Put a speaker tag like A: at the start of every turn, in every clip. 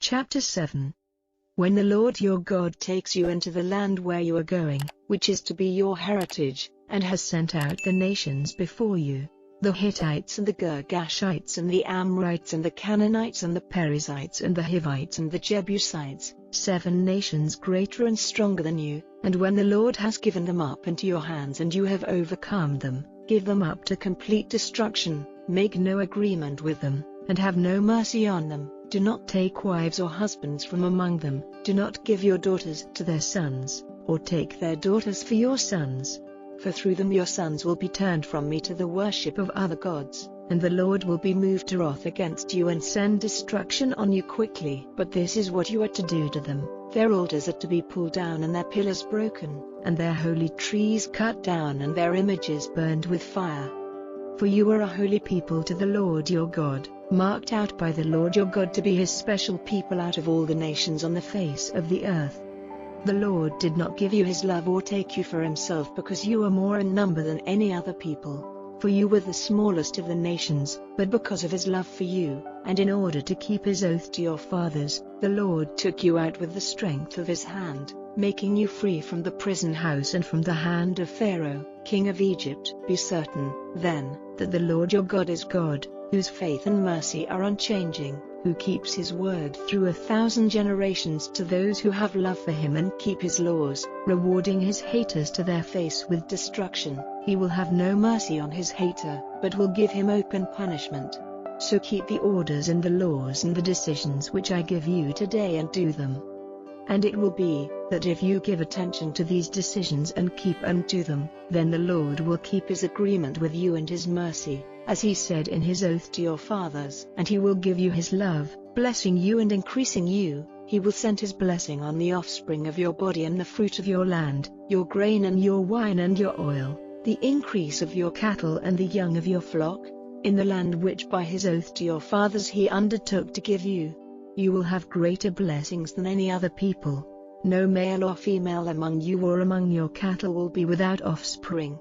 A: Chapter 7. When the Lord your God takes you into the land where you are going, which is to be your heritage, and has sent out the nations before you, the Hittites and the Girgashites and the Amorites and the Canaanites and the Perizzites and the Hivites and the Jebusites, 7 nations greater and stronger than you, and when the Lord has given them up into your hands and you have overcome them, give them up to complete destruction, make no agreement with them, and have no mercy on them. Do not take wives or husbands from among them, do not give your daughters to their sons, or take their daughters for your sons. For through them your sons will be turned from me to the worship of other gods, and the Lord will be moved to wrath against you and send destruction on you quickly. But this is what you are to do to them: their altars are to be pulled down and their pillars broken, and their holy trees cut down and their images burned with fire. For you are a holy people to the Lord your God, marked out by the Lord your God to be his special people out of all the nations on the face of the earth. The Lord did not give you his love or take you for himself because you are more in number than any other people, for you were the smallest of the nations, but because of his love for you, and in order to keep his oath to your fathers, the Lord took you out with the strength of his hand, making you free from the prison house and from the hand of Pharaoh, king of Egypt. Be certain, then, that the Lord your God is God, whose faith and mercy are unchanging, who keeps his word through 1,000 generations to those who have love for him and keep his laws, rewarding his haters to their face with destruction. He will have no mercy on his hater, but will give him open punishment. So keep the orders and the laws and the decisions which I give you today and do them. And it will be, that if you give attention to these decisions and keep and do them, then the Lord will keep his agreement with you and his mercy, as he said in his oath to your fathers. And he will give you his love, blessing you and increasing you. He will send his blessing on the offspring of your body and the fruit of your land, your grain and your wine and your oil, the increase of your cattle and the young of your flock, in the land which by his oath to your fathers he undertook to give you. You will have greater blessings than any other people. No male or female among you or among your cattle will be without offspring.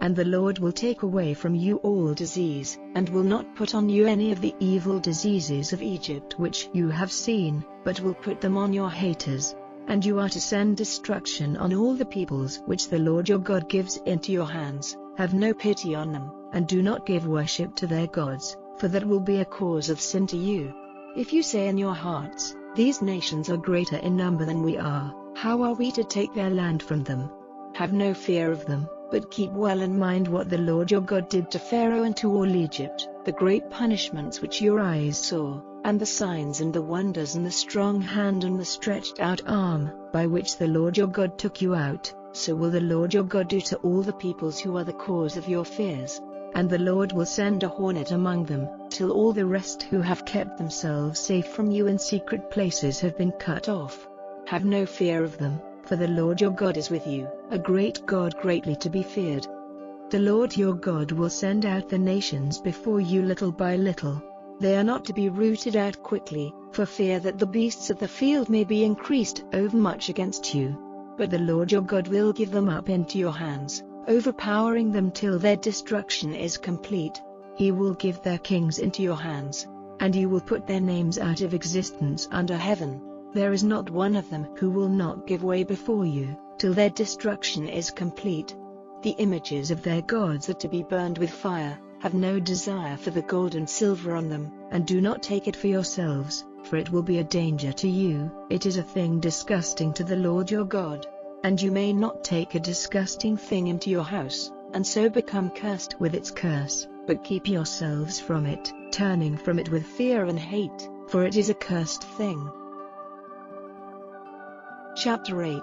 A: And the Lord will take away from you all disease, and will not put on you any of the evil diseases of Egypt which you have seen, but will put them on your haters. And you are to send destruction on all the peoples which the Lord your God gives into your hands. Have no pity on them, and do not give worship to their gods, for that will be a cause of sin to you. If you say in your hearts, these nations are greater in number than we are, how are we to take their land from them? Have no fear of them, but keep well in mind what the Lord your God did to Pharaoh and to all Egypt, the great punishments which your eyes saw, and the signs and the wonders and the strong hand and the stretched out arm, by which the Lord your God took you out. So will the Lord your God do to all the peoples who are the cause of your fears. And the Lord will send a hornet among them, till all the rest who have kept themselves safe from you in secret places have been cut off. Have no fear of them, for the Lord your God is with you, a great God greatly to be feared. The Lord your God will send out the nations before you little by little. They are not to be rooted out quickly, for fear that the beasts of the field may be increased overmuch against you. But the Lord your God will give them up into your hands, overpowering them till their destruction is complete. He will give their kings into your hands, and you will put their names out of existence under heaven. There is not one of them who will not give way before you, till their destruction is complete. The images of their gods are to be burned with fire. Have no desire for the gold and silver on them, and do not take it for yourselves, for it will be a danger to you. It is a thing disgusting to the Lord your God. And you may not take a disgusting thing into your house, and so become cursed with its curse, but keep yourselves from it, turning from it with fear and hate, for it is a cursed thing. Chapter 8.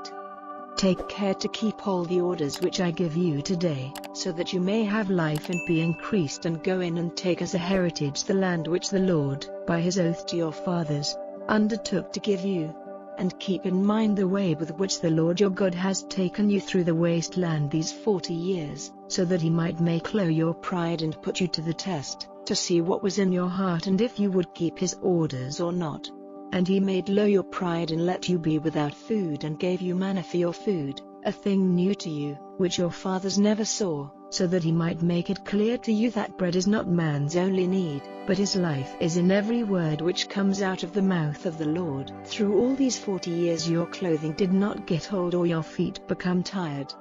A: Take care to keep all the orders which I give you today, so that you may have life and be increased and go in and take as a heritage the land which the Lord, by his oath to your fathers, undertook to give you. And keep in mind the way with which the Lord your God has taken you through the wasteland these 40 years, so that he might make low your pride and put you to the test, to see what was in your heart and if you would keep his orders or not. And he made low your pride and let you be without food and gave you manna for your food, a thing new to you, which your fathers never saw, so that he might make it clear to you that bread is not man's only need, but his life is in every word which comes out of the mouth of the Lord. Through all these 40 years your clothing did not get old or your feet become tired.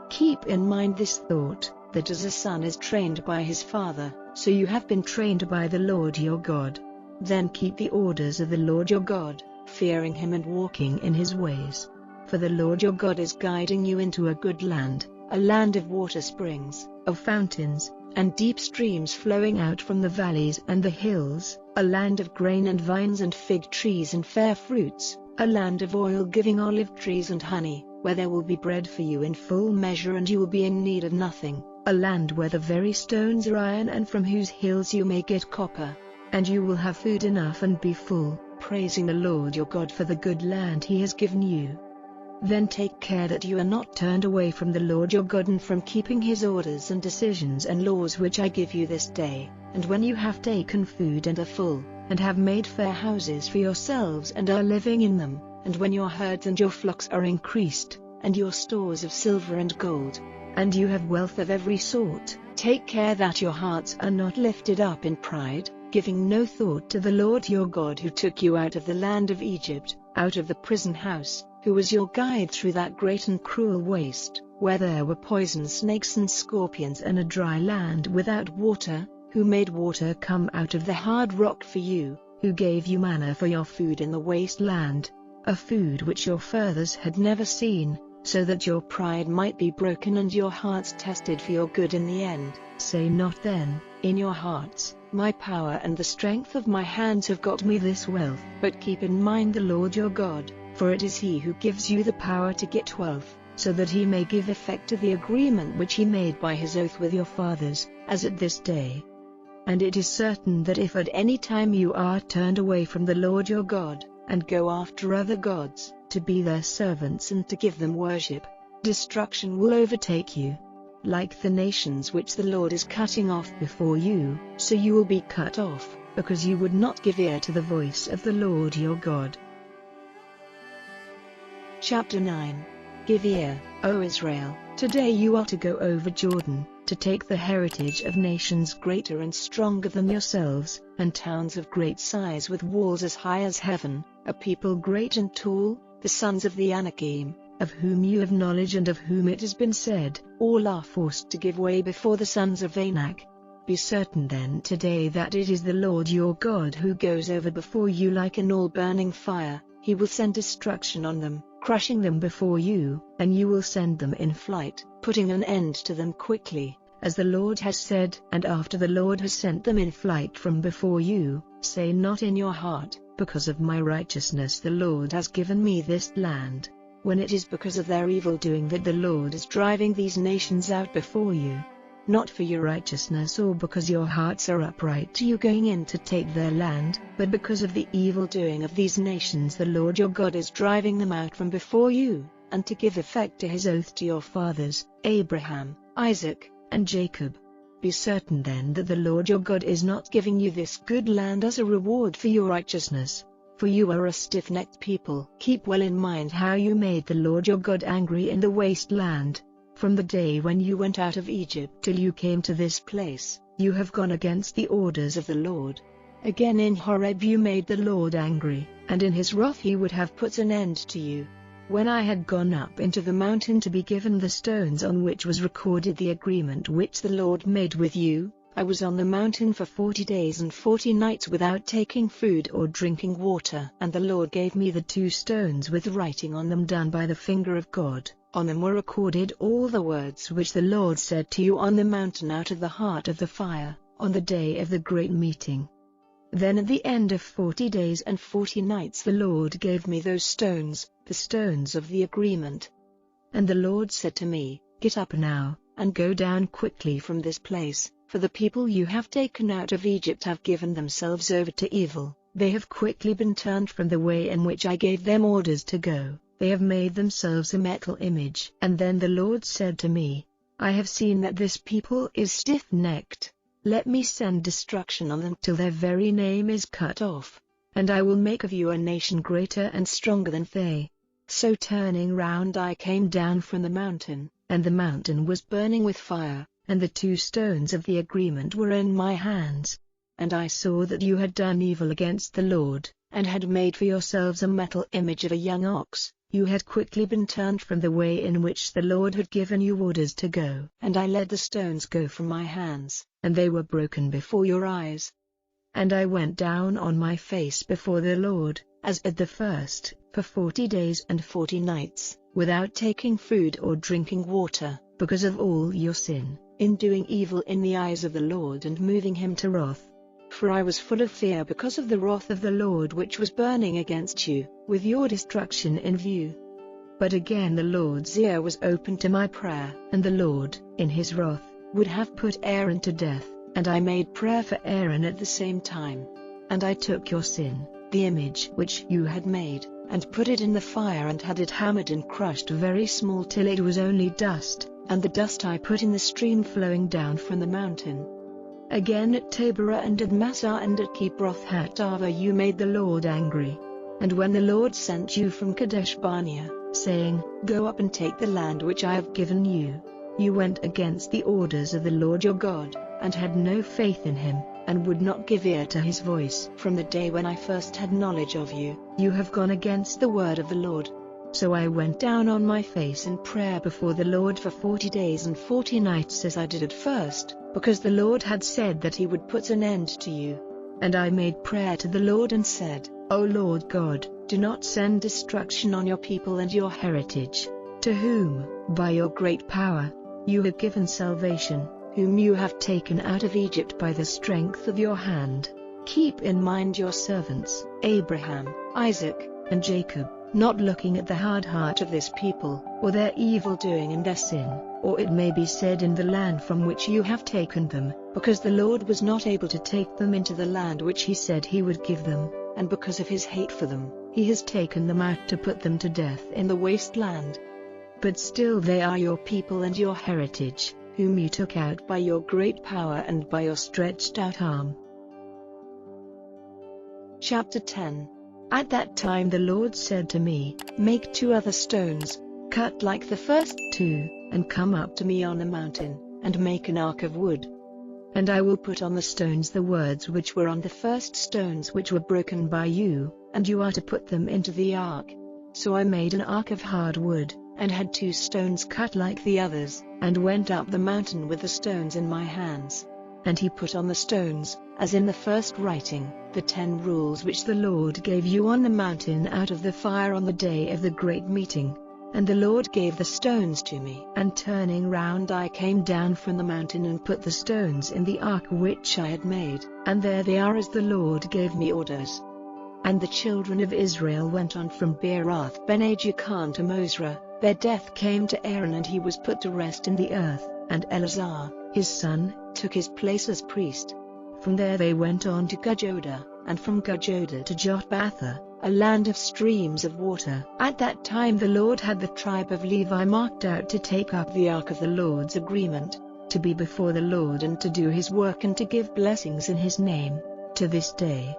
A: Keep in mind this thought, that as a son is trained by his father, so you have been trained by the Lord your God. Then keep the orders of the Lord your God, fearing him and walking in his ways. For the Lord your God is guiding you into a good land, a land of water springs, of fountains, and deep streams flowing out from the valleys and the hills, a land of grain and vines and fig trees and fair fruits, a land of oil-giving olive trees and honey, where there will be bread for you in full measure and you will be in need of nothing, a land where the very stones are iron and from whose hills you may get copper. And you will have food enough and be full, praising the Lord your God for the good land he has given you. Then take care that you are not turned away from the Lord your God and from keeping his orders and decisions and laws which I give you this day, and when you have taken food and are full, and have made fair houses for yourselves and are living in them, and when your herds and your flocks are increased, and your stores of silver and gold, and you have wealth of every sort, take care that your hearts are not lifted up in pride, giving no thought to the Lord your God who took you out of the land of Egypt, out of the prison house, who was your guide through that great and cruel waste, where there were poisonous snakes and scorpions and a dry land without water, who made water come out of the hard rock for you, who gave you manna for your food in the waste land, a food which your fathers had never seen, so that your pride might be broken and your hearts tested for your good in the end. Say not then, in your hearts, my power and the strength of my hands have got me this wealth, but keep in mind the Lord your God, for it is he who gives you the power to get wealth, so that he may give effect to the agreement which he made by his oath with your fathers, as at this day. And it is certain that if at any time you are turned away from the Lord your God, and go after other gods, to be their servants and to give them worship, destruction will overtake you. Like the nations which the Lord is cutting off before you, so you will be cut off, because you would not give ear to the voice of the Lord your God. Chapter 9. Give ear, O Israel, today you are to go over Jordan, to take the heritage of nations greater and stronger than yourselves, and towns of great size with walls as high as heaven, a people great and tall, the sons of the Anakim, of whom you have knowledge and of whom it has been said, all are forced to give way before the sons of Anak. Be certain then today that it is the Lord your God who goes over before you like an all-burning fire. He will send destruction on them, crushing them before you, and you will send them in flight, putting an end to them quickly, as the Lord has said. And after the Lord has sent them in flight from before you, say not in your heart, because of my righteousness the Lord has given me this land, when it is because of their evil doing that the Lord is driving these nations out before you. Not for your righteousness or because your hearts are upright to you going in to take their land, but because of the evil doing of these nations the Lord your God is driving them out from before you, and to give effect to his oath to your fathers, Abraham, Isaac, and Jacob. Be certain then that the Lord your God is not giving you this good land as a reward for your righteousness, for you are a stiff-necked people. Keep well in mind how you made the Lord your God angry in the waste land. From the day when you went out of Egypt till you came to this place, you have gone against the orders of the Lord. Again in Horeb you made the Lord angry, and in his wrath he would have put an end to you. When I had gone up into the mountain to be given the stones on which was recorded the agreement which the Lord made with you, I was on the mountain for 40 days and 40 nights without taking food or drinking water. And the Lord gave me the 2 stones with writing on them done by the finger of God. On them were recorded all the words which the Lord said to you on the mountain out of the heart of the fire, on the day of the great meeting. Then at the end of 40 days and 40 nights the Lord gave me those stones, the stones of the agreement. And the Lord said to me, Get up now, and go down quickly from this place, for the people you have taken out of Egypt have given themselves over to evil. They have quickly been turned from the way in which I gave them orders to go. They have made themselves a metal image. And then the Lord said to me, I have seen that this people is stiff-necked. Let me send destruction on them till their very name is cut off. and I will make of you a nation greater and stronger than they. So turning round I came down from the mountain, and the mountain was burning with fire, and the 2 stones of the agreement were in my hands. And I saw that you had done evil against the Lord, and had made for yourselves a metal image of a young ox. You had quickly been turned from the way in which the Lord had given you orders to go. And I let the stones go from my hands, and they were broken before your eyes. And I went down on my face before the Lord, as at the first, for 40 days and 40 nights, without taking food or drinking water, because of all your sin, in doing evil in the eyes of the Lord and moving him to wrath. For I was full of fear because of the wrath of the Lord which was burning against you, with your destruction in view. But again the Lord's ear was open to my prayer, and the Lord, in his wrath, would have put Aaron to death, and I made prayer for Aaron at the same time. And I took your sin, the image which you had made, and put it in the fire and had it hammered and crushed very small till it was only dust, and the dust I put in the stream flowing down from the mountain. Again at Taberah and at Massah and at Kibroth Hattaavah you made the Lord angry. And when the Lord sent you from Kadesh Barnea, saying, Go up and take the land which I have given you, you went against the orders of the Lord your God, and had no faith in him, and would not give ear to his voice. From the day when I first had knowledge of you, you have gone against the word of the Lord. So I went down on my face in prayer before the Lord for 40 days and 40 nights as I did at first, because the Lord had said that he would put an end to you. And I made prayer to the Lord and said, O Lord God, do not send destruction on your people and your heritage, to whom, by your great power, you have given salvation, whom you have taken out of Egypt by the strength of your hand. Keep in mind your servants, Abraham, Isaac, and Jacob, not looking at the hard heart of this people, or their evil doing and their sin, or it may be said in the land from which you have taken them, because the Lord was not able to take them into the land which he said he would give them, and because of his hate for them, he has taken them out to put them to death in the waste land. But still they are your people and your heritage, whom you took out by your great power and by your stretched out arm. Chapter 10. At that time the Lord said to me, Make 2 other stones, cut like the first 2, and come up to me on the mountain, and make an ark of wood. And I will put on the stones the words which were on the first stones which were broken by you, and you are to put them into the ark. So I made an ark of hard wood, and had 2 stones cut like the others, and went up the mountain with the stones in my hands. And he put on the stones, as in the first writing, the 10 rules which the Lord gave you on the mountain out of the fire on the day of the great meeting. And the Lord gave the stones to me. And turning round I came down from the mountain and put the stones in the ark which I had made, and there they are as the Lord gave me orders. And the children of Israel went on from Beerath Ben-Ajacan to Mosra. Their death came to Aaron and he was put to rest in the earth, and Eleazar, his son, took his place as priest. From there they went on to Gudjodah, and from Gudjodah to Jotbatha, a land of streams of water. At that time the Lord had the tribe of Levi marked out to take up the ark of the Lord's agreement, to be before the Lord and to do his work and to give blessings in his name, to this day.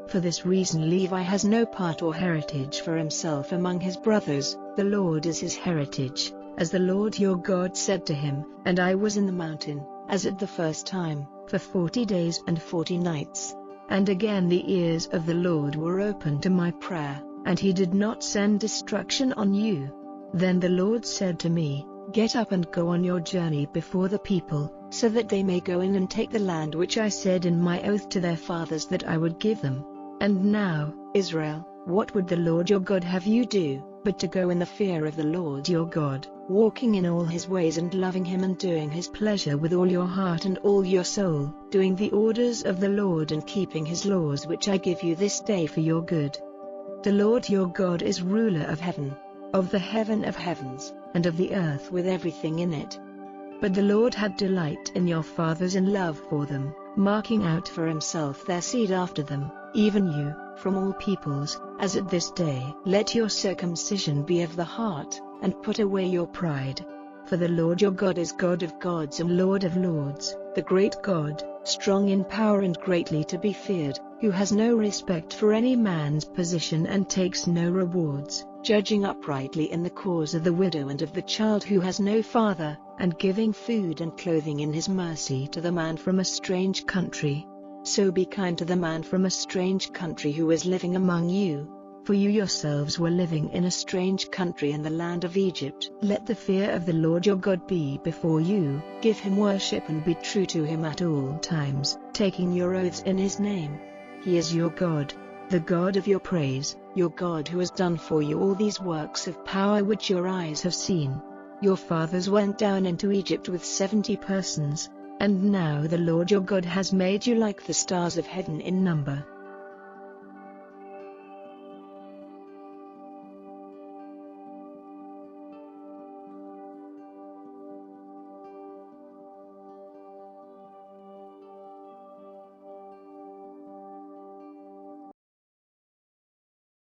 A: For this reason Levi has no part or heritage for himself among his brothers, the Lord is his heritage, as the Lord your God said to him. And I was in the mountain, as at the first time, for 40 days and 40 nights. And again the ears of the Lord were open to my prayer, and he did not send destruction on you. Then the Lord said to me, Get up and go on your journey before the people, so that they may go in and take the land which I said in my oath to their fathers that I would give them. And now, Israel, what would the Lord your God have you do, but to go in the fear of the Lord your God, walking in all his ways and loving him and doing his pleasure with all your heart and all your soul, doing the orders of the Lord and keeping his laws which I give you this day for your good. The Lord your God is ruler of heaven, of the heaven of heavens, and of the earth with everything in it. But the Lord had delight in your fathers and love for them, marking out for himself their seed after them, even you, from all peoples, as at this day. Let your circumcision be of the heart, and put away your pride. For the Lord your God is God of gods and Lord of lords, the great God, strong in power and greatly to be feared, who has no respect for any man's position and takes no rewards, judging uprightly in the cause of the widow and of the child who has no father, and giving food and clothing in his mercy to the man from a strange country. So be kind to the man from a strange country who is living among you, for you yourselves were living in a strange country in the land of Egypt. Let the fear of the Lord your God be before you, give him worship and be true to him at all times, taking your oaths in his name. He is your God, the God of your praise, your God who has done for you all these works of power which your eyes have seen. Your fathers went down into Egypt with 70 persons, and now the Lord your God has made you like the stars of heaven in number.